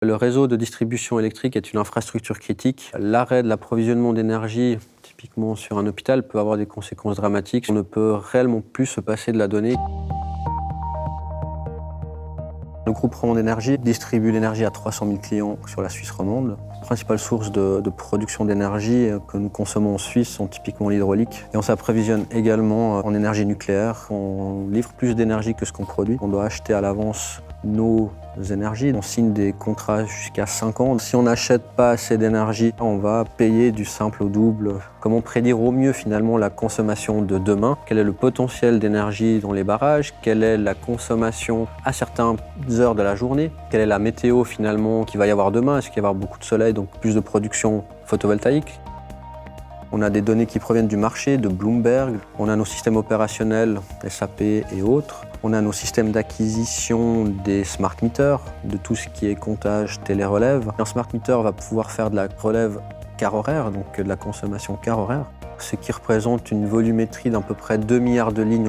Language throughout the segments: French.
Le réseau de distribution électrique est une infrastructure critique. L'arrêt de l'approvisionnement d'énergie, typiquement sur un hôpital, peut avoir des conséquences dramatiques. On ne peut réellement plus se passer de la donnée. Le groupe Romande Énergie distribue l'énergie à 300 000 clients sur la Suisse romande. Les principales sources de production d'énergie que nous consommons en Suisse sont typiquement l'hydraulique. Et on s'approvisionne également en énergie nucléaire. On livre plus d'énergie que ce qu'on produit. On doit acheter à l'avance nos énergies. On signe des contrats jusqu'à 5 ans. Si on n'achète pas assez d'énergie, on va payer du simple au double. Comment prédire au mieux finalement la consommation de demain? Quel est le potentiel d'énergie dans les barrages? Quelle est la consommation à certaines heures de la journée? Quelle est la météo finalement qu'il va y avoir demain? Est-ce qu'il va y avoir beaucoup de soleil, donc plus de production photovoltaïque? On a des données qui proviennent du marché, de Bloomberg. On a nos systèmes opérationnels, SAP et autres. On a nos systèmes d'acquisition des smart meters, de tout ce qui est comptage télérelève. Un smart meter va pouvoir faire de la relève quart horaire, donc de la consommation quart horaire, ce qui représente une volumétrie d'à peu près 2 milliards de lignes.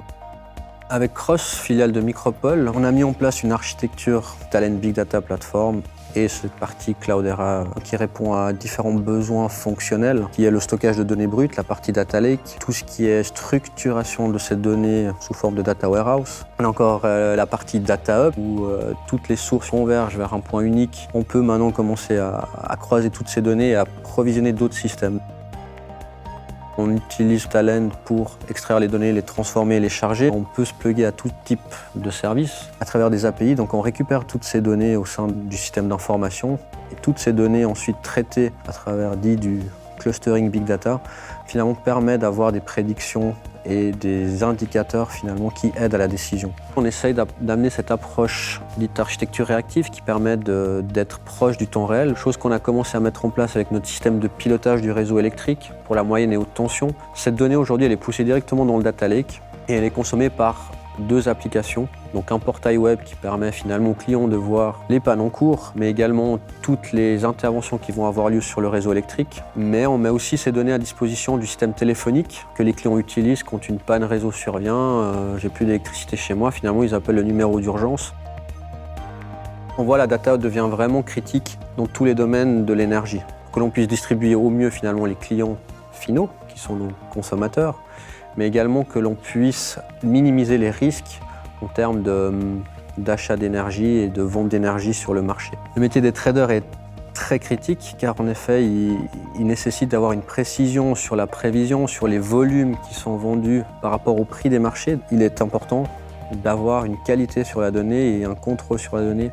Avec Cross, filiale de Micropole, on a mis en place une architecture Talent Big Data Platform et cette partie Cloudera qui répond à différents besoins fonctionnels, qui est le stockage de données brutes, la partie Data Lake, tout ce qui est structuration de ces données sous forme de Data Warehouse. On a encore la partie Data Hub où toutes les sources convergent vers un point unique. On peut maintenant commencer à croiser toutes ces données et à provisionner d'autres systèmes. On utilise Talent pour extraire les données, les transformer, les charger. On peut se plugger à tout type de service à travers des API. Donc on récupère toutes ces données au sein du système d'information et toutes ces données ensuite traitées à travers du clustering Big Data finalement permet d'avoir des prédictions et des indicateurs finalement qui aident à la décision. On essaye d'amener cette approche dite architecture réactive qui permet d'être proche du temps réel, chose qu'on a commencé à mettre en place avec notre système de pilotage du réseau électrique pour la moyenne et haute tension. Cette donnée aujourd'hui elle est poussée directement dans le Data Lake et elle est consommée par 2 applications, donc un portail web qui permet finalement aux clients de voir les pannes en cours, mais également toutes les interventions qui vont avoir lieu sur le réseau électrique. Mais on met aussi ces données à disposition du système téléphonique que les clients utilisent quand une panne réseau survient, j'ai plus d'électricité chez moi, finalement ils appellent le numéro d'urgence. On voit la data devient vraiment critique dans tous les domaines de l'énergie, pour que l'on puisse distribuer au mieux finalement les clients finaux, qui sont nos consommateurs, mais également que l'on puisse minimiser les risques en termes d'achat d'énergie et de vente d'énergie sur le marché. Le métier des traders est très critique car en effet, il nécessite d'avoir une précision sur la prévision, sur les volumes qui sont vendus par rapport au prix des marchés. Il est important d'avoir une qualité sur la donnée et un contrôle sur la donnée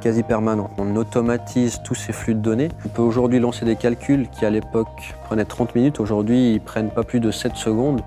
quasi permanent. On automatise tous ces flux de données. On peut aujourd'hui lancer des calculs qui à l'époque prenaient 30 minutes, aujourd'hui ils prennent pas plus de 7 secondes.